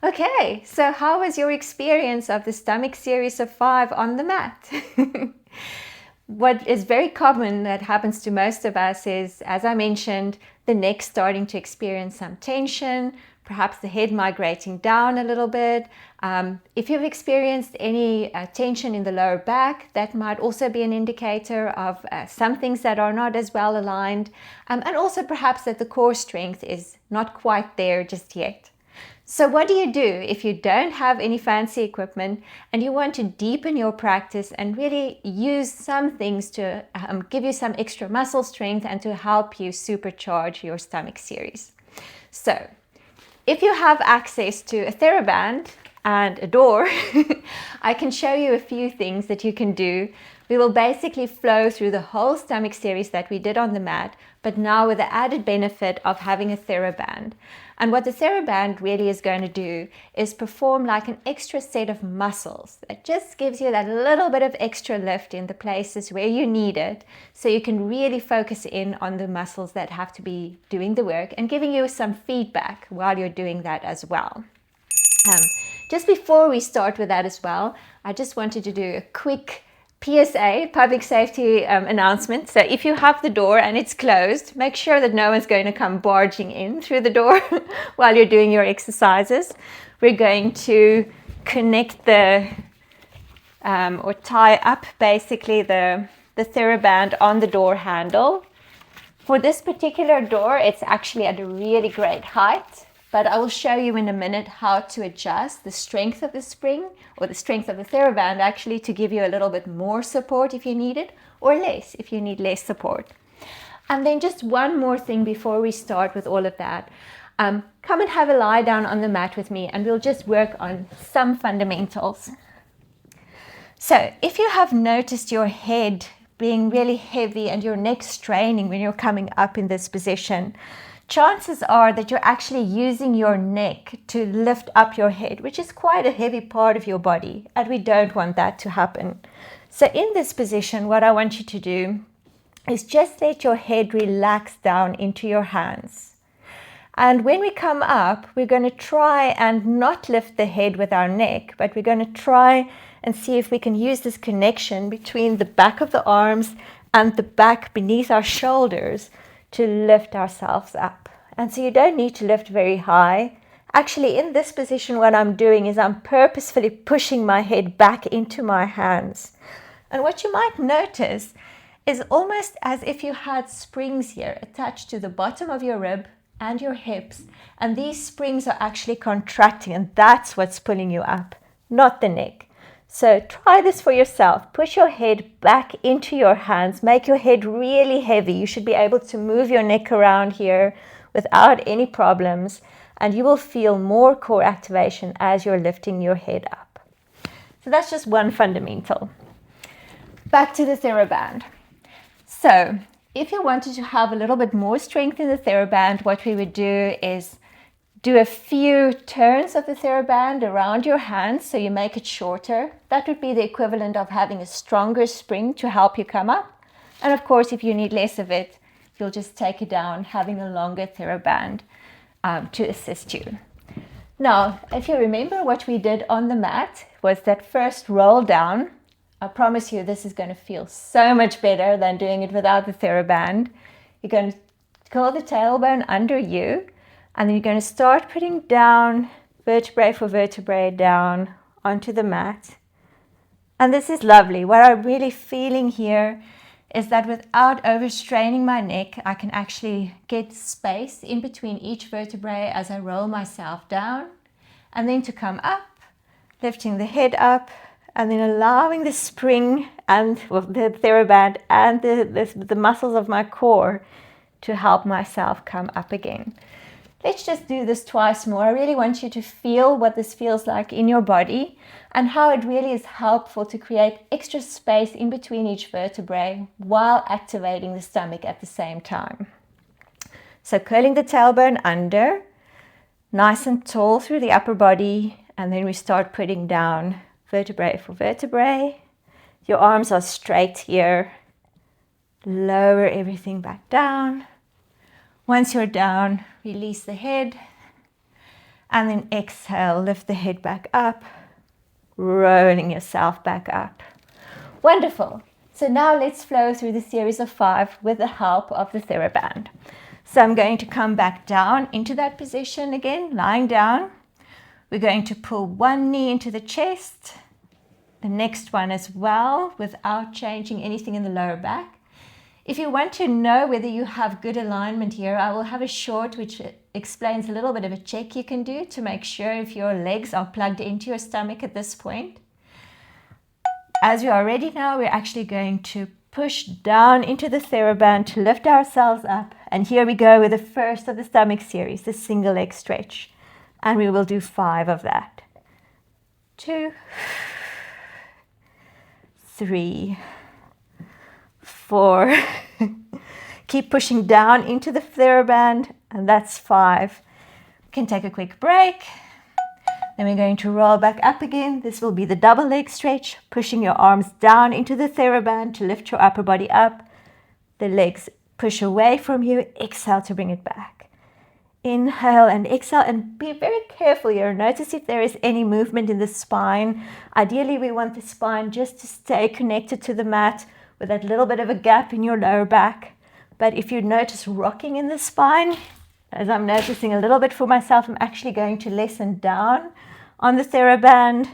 Okay, so how was your experience of the stomach series of 5 on the mat? What is very common that happens to most of us is, as I mentioned, the neck starting to experience some tension, perhaps the head migrating down a little bit. If you've experienced any tension in the lower back, that might also be an indicator of some things that are not as well aligned, and also perhaps that the core strength is not quite there just yet. So what do you do if you don't have any fancy equipment and you want to deepen your practice and really use some things to give you some extra muscle strength and to help you supercharge your stomach series? So if you have access to a Theraband and a door, I can show you a few things that you can do. We will basically flow through the whole stomach series that we did on the mat, but now with the added benefit of having a Theraband. And what the Theraband really is going to do is perform like an extra set of muscles that just gives you that little bit of extra lift in the places where you need it, so you can really focus in on the muscles that have to be doing the work and giving you some feedback while you're doing that as well. Just before we start with that as well, I just wanted to do a quick PSA, public safety announcement. So if you have the door and it's closed, make sure that no one's going to come barging in through the door while you're doing your exercises. We're going to connect or tie up basically the Theraband on the door handle. For this particular door, it's actually at a really great height, but I will show you in a minute how to adjust the strength of the spring or the strength of the Theraband actually to give you a little bit more support if you need it, or less if you need less support. And then just one more thing before we start with all of that. Come and have a lie down on the mat with me and we'll just work on some fundamentals. So if you have noticed your head being really heavy and your neck straining when you're coming up in this position, chances are that you're actually using your neck to lift up your head, which is quite a heavy part of your body, and we don't want that to happen. So in this position, what I want you to do is just let your head relax down into your hands. And when we come up, we're going to try and not lift the head with our neck, but we're going to try and see if we can use this connection between the back of the arms and the back beneath our shoulders to lift ourselves up. And so you don't need to lift very high. Actually, in this position, what I'm doing is I'm purposefully pushing my head back into my hands. And what you might notice is almost as if you had springs here attached to the bottom of your rib and your hips. And these springs are actually contracting, and that's what's pulling you up, not the neck. So try this for yourself. Push your head back into your hands. Make your head really heavy. You should be able to move your neck around here without any problems, and you will feel more core activation as you're lifting your head up. So that's just one fundamental. Back to the Theraband. So if you wanted to have a little bit more strength in the Theraband, what we would do is do a few turns of the Theraband around your hands so you make it shorter. That would be the equivalent of having a stronger spring to help you come up. And of course, if you need less of it, you'll just take it down, having a longer Theraband to assist you. Now, if you remember what we did on the mat was that first roll down. I promise you this is going to feel so much better than doing it without the Theraband. You're going to curl the tailbone under you, and then you're going to start putting down vertebrae for vertebrae down onto the mat. And this is lovely. What I'm really feeling here is that without overstraining my neck, I can actually get space in between each vertebrae as I roll myself down. And then to come up, lifting the head up, and then allowing the spring and the Theraband and the muscles of my core to help myself come up again. Let's just do this twice more. I really want you to feel what this feels like in your body and how it really is helpful to create extra space in between each vertebrae while activating the stomach at the same time. So curling the tailbone under, nice and tall through the upper body, and then we start putting down vertebrae for vertebrae. Your arms are straight here. Lower everything back down. Once you're down, release the head And then exhale, lift the head back up, rolling yourself back up. Wonderful. So now let's flow through the series of 5 with the help of the Theraband. So I'm going to come back down into that position again, lying down. We're going to pull one knee into the chest, the next one as well, without changing anything in the lower back. If you want to know whether you have good alignment here, I will have a short which explains a little bit of a check you can do to make sure if your legs are plugged into your stomach at this point. As we are ready now, we're actually going to push down into the Theraband to lift ourselves up. And here we go with the first of the stomach series, the single leg stretch. And we will do 5 of that. 2, 3, 4. Keep pushing down into the Theraband, and that's 5. We can take a quick break. Then we're going to roll back up again. This will be the double leg stretch, pushing your arms down into the Theraband to lift your upper body up. The legs push away from you. Exhale to bring it back. Inhale and exhale, and be very careful here. Notice if there is any movement in the spine. Ideally, we want the spine just to stay connected to the mat with that little bit of a gap in your lower back. But if you notice rocking in the spine, as I'm noticing a little bit for myself, I'm actually going to lessen down on the Theraband.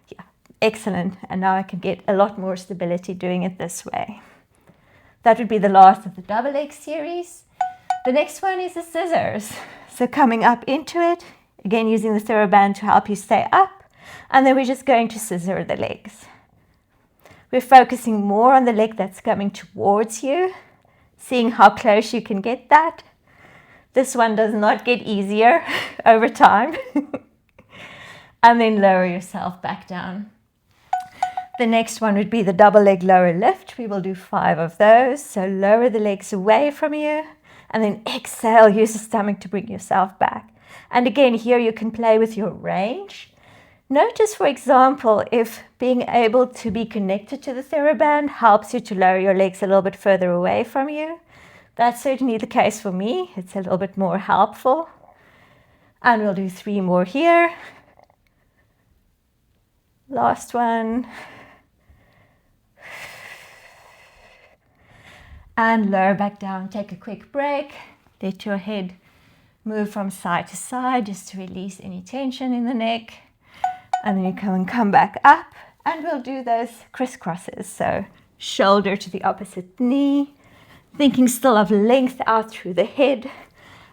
Yeah, excellent. And now I can get a lot more stability doing it this way. That would be the last of the double leg series. The next one is the scissors. So coming up into it, again using the Theraband to help you stay up, and then we're just going to scissor the legs. We're focusing more on the leg that's coming towards you, seeing how close you can get that. This one does not get easier over time. And then lower yourself back down. The next one would be the double leg lower lift. We will do 5 of those. So lower the legs away from you, and then exhale, use the stomach to bring yourself back. And again, here you can play with your range. Notice, for example, if being able to be connected to the Theraband helps you to lower your legs a little bit further away from you. That's certainly the case for me. It's a little bit more helpful. And we'll do 3 more here. Last one. And lower back down. Take a quick break. Let your head move from side to side just to release any tension in the neck. And then you come back up, and we'll do those crisscrosses. So shoulder to the opposite knee, thinking still of length out through the head,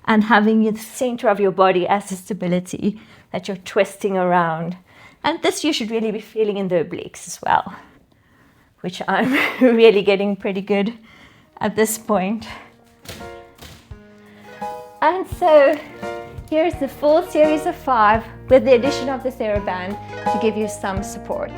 and having the center of your body as a stability that you're twisting around. And this you should really be feeling in the obliques as well, which I'm really getting pretty good at this point. And so here's the full series of 5 with the addition of the Theraband to give you some support.